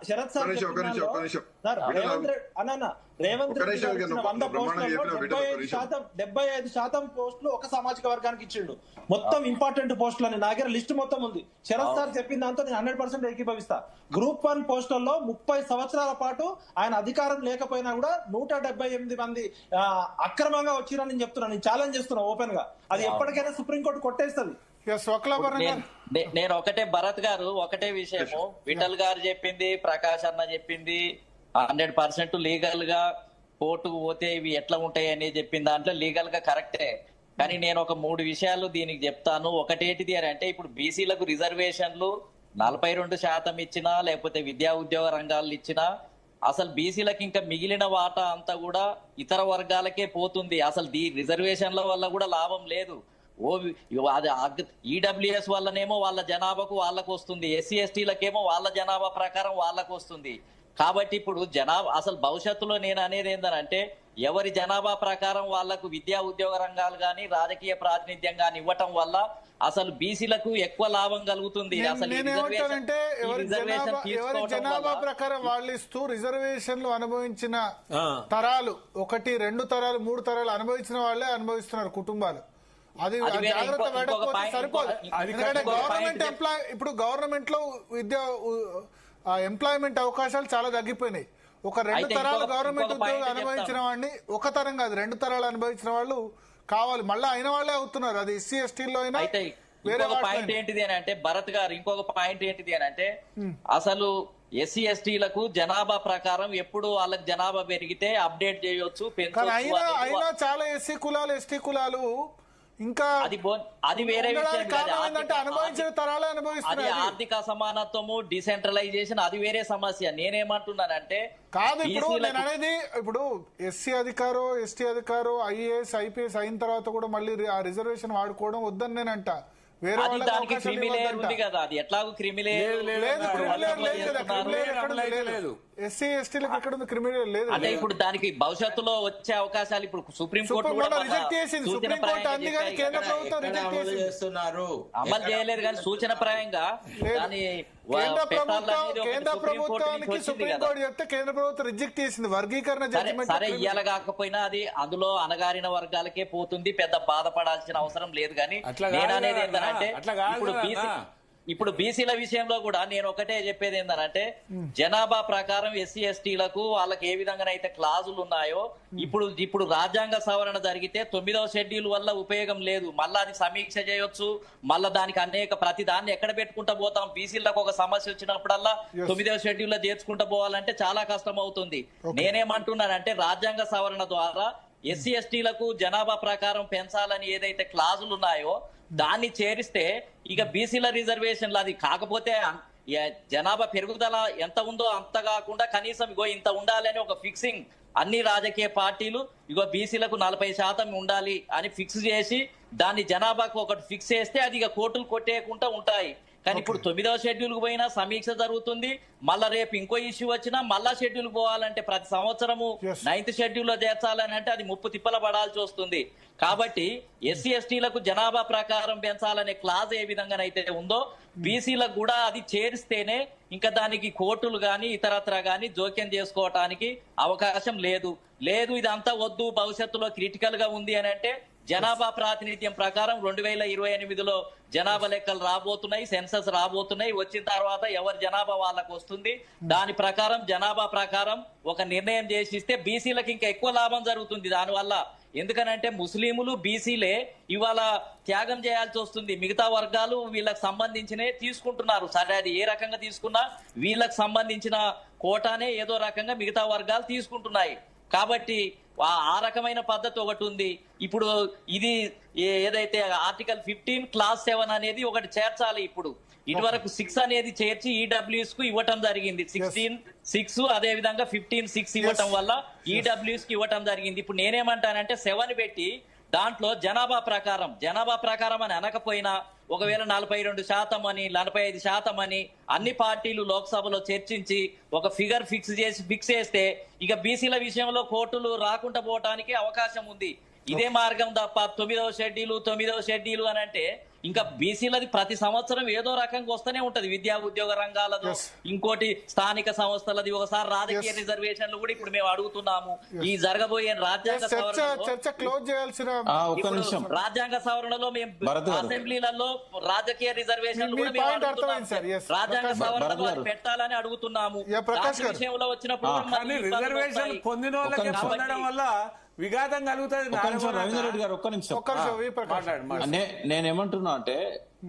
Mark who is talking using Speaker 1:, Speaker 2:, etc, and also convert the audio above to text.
Speaker 1: Sarath sir sir Revanth Reddy గారు ఇచ్చిన 100 పోస్టులలో 75% పోస్టులు ఒక సామాజిక వర్గానికి ఇచ్చిండు. మొత్తం ఇంపార్టెంట్ పోస్టులు అని నా దగ్గర లిస్ట్ మొత్తం ఉంది. శరత్ సార్ చెప్పిన దాంతో నేను 100% ఏకీభవిస్తా. గ్రూప్ 1 పోస్టుల్లో 30 సంవత్సరాల పాటు ఆయన అధికారం లేకపోయినా కూడా 178 మంది అక్రమంగా వచ్చిరని నేను చెప్తున్నా. నేను ఛాలెంజ్ చేస్తున్నా ఓపెన్ గా. అది ఎప్పటికైనా సుప్రీంకోర్టు కొట్టేస్తుంది.
Speaker 2: నేను ఒకటే భరత్ గారు ఒకటే విషయము, విఠల్ గారు చెప్పింది, ప్రకాష్ అన్న చెప్పింది 100% లీగల్ గా కోర్టుకు పోతే ఇవి ఎట్లా ఉంటాయి అని చెప్పిన దాంట్లో లీగల్ గా కరెక్టే. కానీ నేను ఒక 3 విషయాలు దీనికి చెప్తాను. ఒకటేంటిది అని అంటే ఇప్పుడు బీసీలకు రిజర్వేషన్లు 42% ఇచ్చినా లేకపోతే విద్యా ఉద్యోగ రంగాలు ఇచ్చినా అసలు బీసీలకు ఇంకా మిగిలిన వాటా అంతా కూడా ఇతర వర్గాలకే పోతుంది. అసలు రిజర్వేషన్ల వల్ల కూడా లాభం లేదు. అది ఈడబ్ల్యూఎస్ వల్లనేమో వాళ్ళ జనాభాకు వాళ్ళకు వస్తుంది, ఎస్సీ ఎస్టీలకేమో వాళ్ళ జనాభా ప్రకారం వాళ్ళకు వస్తుంది. కాబట్టి ఇప్పుడు అసలు భవిష్యత్తులో నేను అనేది ఏంటంటే ఎవరి జనాభా ప్రకారం వాళ్లకు విద్యా ఉద్యోగ రంగాలు గాని రాజకీయ ప్రాతినిధ్యం గాని ఇవ్వటం వల్ల అసలు బీసీలకు ఎక్కువ లాభం కలుగుతుంది. అసలు
Speaker 3: ఎవరి జనాభా ప్రకారం వాళ్ళు ఇస్తూ రిజర్వేషన్లు అనుభవించిన తరాలు 1, 2 తరాలు 3 తరాలు అనుభవించిన వాళ్ళే అనుభవిస్తున్నారు కుటుంబాలు. అది జాగ్రత్త పడకపోతే సరిపోదు. గవర్నమెంట్ ఇప్పుడు గవర్నమెంట్ లో ఎంప్లాయ్మెంట్ అవకాశాలు చాలా తగ్గిపోయినాయి. ఒక 2 తరాలు గవర్నమెంట్ ఉద్యోగం అనుభవించిన వాడిని, ఒక తరం కాదు 2 తరాలు అనుభవించిన వాళ్ళు కావాలి, మళ్ళీ అయిన వాళ్ళే అవుతున్నారు. అది ఎస్సీ ఎస్టీలో అయినా.
Speaker 2: ఇంకొక పాయింట్ ఏంటిది అని అంటే భరత్ గారు, ఇంకొక పాయింట్ ఏంటిది అని అంటే అసలు ఎస్సీ ఎస్టీలకు జనాభా ప్రకారం ఎప్పుడు వాళ్ళకి జనాభా పెరిగితే అప్డేట్ చేయొచ్చు,
Speaker 3: అయినా చాలా ఎస్సీ కులాలు ఎస్టీ కులాలు ఇంకా
Speaker 2: అది వేరే విషయం.
Speaker 3: అనుభవించిన తరాలే అనుభవిస్తున్నారు.
Speaker 2: అది ఆర్థిక అసమానత్వము, డిసెంట్రలైజేషన్, అది వేరే సమస్య. నేనేమంటున్నానంటే
Speaker 3: కాదు, ఇప్పుడు నేను అనేది ఇప్పుడు ఎస్సీ అధికారో ఎస్టీ అధికారో ఐఏఎస్ ఐపీఎస్ అయిన తర్వాత కూడా మళ్ళీ ఆ రిజర్వేషన్ వాడుకోవడం వద్దని నేనంట. వేరే
Speaker 2: దానికి క్రిమిలేయర్ ఉంది కదా, అది ఎట్లాగో క్రిమిలేయర్
Speaker 3: లేదు. ఎస్సీ ఎస్టీలకు ఎక్కడ ఉంది క్రిమినల్ లేదు.
Speaker 2: అంటే ఇప్పుడు దానికి భవిష్యత్తులో వచ్చే అవకాశాలు ఇప్పుడు సుప్రీంకోర్టు
Speaker 3: రిజెక్ట్ చేసింది. సుప్రీంకోర్టు అందుకని కేంద్ర ప్రభుత్వం రిజెక్ట్ చేస్తున్నారు,
Speaker 2: అమలు చేయలేదు. కానీ సూచనప్రాయంగా దాని
Speaker 3: కేంద్ర ప్రభుత్వానికి సుప్రీంకోర్టు చెప్తే కేంద్ర ప్రభుత్వం రిజెక్ట్ చేసింది వర్గీకరణ.
Speaker 2: సరే ఇయ్యాల కాకపోయినా అది అందులో అణగారిన వర్గాలకే పోతుంది, పెద్ద బాధపడాల్సిన అవసరం లేదు. కానీ నేను అనేది ఏంటంటే ఇప్పుడు బీసీల విషయంలో కూడా నేను ఒకటే చెప్పేది ఏంటంటే జనాభా ప్రకారం ఎస్సీ ఎస్టీలకు వాళ్ళకి ఏ విధంగానైతే క్లాజులు ఉన్నాయో ఇప్పుడు రాజ్యాంగ సవరణ జరిగితే 9వ షెడ్యూల్ వల్ల ఉపయోగం లేదు. మళ్ళా అది సమీక్ష చేయొచ్చు, మళ్ళా దానికి ప్రతి దాన్ని ఎక్కడ పెట్టుకుంటా పోతాం. బీసీలకు ఒక సమస్య వచ్చినప్పుడల్లా 9వ షెడ్యూల్ లో చేర్చుకుంటా పోవాలంటే చాలా కష్టం అవుతుంది. నేనేమంటున్నానంటే రాజ్యాంగ సవరణ ద్వారా ఎస్సీ ఎస్టీలకు జనాభా ప్రకారం పెంచాలని ఏదైతే క్లాజులు ఉన్నాయో దాన్ని చేరిస్తే ఇక బీసీల రిజర్వేషన్లు అది కాకపోతే జనాభా పెరుగుదల ఎంత ఉందో అంత కాకుండా కనీసం ఇంత ఉండాలని ఒక ఫిక్సింగ్ అన్ని రాజకీయ పార్టీలు బీసీలకు 40% ఉండాలి అని ఫిక్స్ చేసి దాన్ని జనాభాకు ఒకటి ఫిక్స్ చేస్తే అది ఇక కోర్టులు కొట్టేయకుండా ఉంటాయి. కానీ ఇప్పుడు 9వ షెడ్యూల్ కు పోయినా సమీక్ష జరుగుతుంది. మళ్ళా రేపు ఇంకో ఇష్యూ వచ్చినా మళ్ళా షెడ్యూల్ పోవాలంటే ప్రతి సంవత్సరము 9th షెడ్యూల్ లో చేర్చాలని అంటే అది ముప్పు తిప్పల పడాల్సి వస్తుంది. కాబట్టి ఎస్సీ ఎస్టీలకు జనాభా ప్రకారం పెంచాలనే క్లాజ్ ఏ విధంగానైతే ఉందో బీసీలకు కూడా అది చేరిస్తేనే ఇంకా దానికి కోర్టులు గాని ఇతరత్ర గాని జోక్యం చేసుకోవటానికి అవకాశం లేదు. ఇదంతా వద్దు, భవిష్యత్తులో క్రిటికల్ గా ఉంది అని అంటే జనాభా ప్రాతినిధ్యం ప్రకారం 2028లో జనాభా లెక్కలు రాబోతున్నాయి, సెన్సస్ రాబోతున్నాయి. వచ్చిన తర్వాత ఎవరి జనాభా వాళ్ళకు వస్తుంది. దాని ప్రకారం జనాభా ప్రకారం ఒక నిర్ణయం చేసి ఇస్తే బీసీలకు ఇంకా ఎక్కువ లాభం జరుగుతుంది దానివల్ల. ఎందుకనంటే ముస్లింలు బీసీలే ఇవాళ త్యాగం చేయాల్సి వస్తుంది. మిగతా వర్గాలు వీళ్ళకి సంబంధించినవి తీసుకుంటున్నారు. సరే అది ఏ రకంగా తీసుకున్నా వీళ్ళకి సంబంధించిన కోటానే ఏదో రకంగా మిగతా వర్గాలు తీసుకుంటున్నాయి. కాబట్టి ఆ రకమైన పద్ధతి ఒకటి ఉంది. ఇప్పుడు ఇది ఏదైతే ఆర్టికల్ 15 క్లాస్ 7 అనేది ఒకటి చేర్చాలి. ఇప్పుడు ఇటువరకు 6 అనేది చేర్చి ఈడబ్ల్యూఎస్ కు ఇవ్వటం జరిగింది. 16(6) అదే విధంగా 15(6) ఇవ్వటం వల్ల ఈడబ్ల్యూఎస్ కి ఇవ్వటం జరిగింది. ఇప్పుడు నేనేమంటానంటే 7 పెట్టి దాంట్లో జనాభా ప్రకారం అని అనకపోయినా ఒకవేళ 42% అని 45% అని అన్ని పార్టీలు లోక్సభలో చర్చించి ఒక ఫిగర్ ఫిక్స్ చేస్తే ఇక బీసీల విషయంలో కోర్టులు రాకుండా పోవటానికి అవకాశం ఉంది. ఇదే మార్గం తప్ప 9వ షెడ్యూల్ అని అంటే ఇంకా బీసీలది ప్రతి సంవత్సరం ఏదో రకంగా వస్తూనే ఉంటది. విద్యా ఉద్యోగ రంగాలతో, ఇంకోటి స్థానిక సంస్థలది, ఒకసారి రాజకీయ రిజర్వేషన్లు కూడా ఇప్పుడు మేము అడుగుతున్నాము. ఈ జరగబోయే రాజ్యాంగ
Speaker 3: చర్చ క్లోజ్ చేయాల్సిన
Speaker 2: రాజ్యాంగ సవరణలో మేము అసెంబ్లీలలో రాజకీయ రిజర్వేషన్లు కూడా మేము అడుగుతున్నాము. రాజ్యాంగ సవరణలో పెట్టాలని అడుగుతున్నాము. విషయంలో వచ్చినప్పుడు
Speaker 4: రిజర్వేషన్ పొందిన వాళ్ళకి పొందడం వల్ల విఘాతం కలుగుతుంది.
Speaker 5: రవీంద్ర రెడ్డి గారు ఒక్క నిమిషం, నేనేమంటున్నా అంటే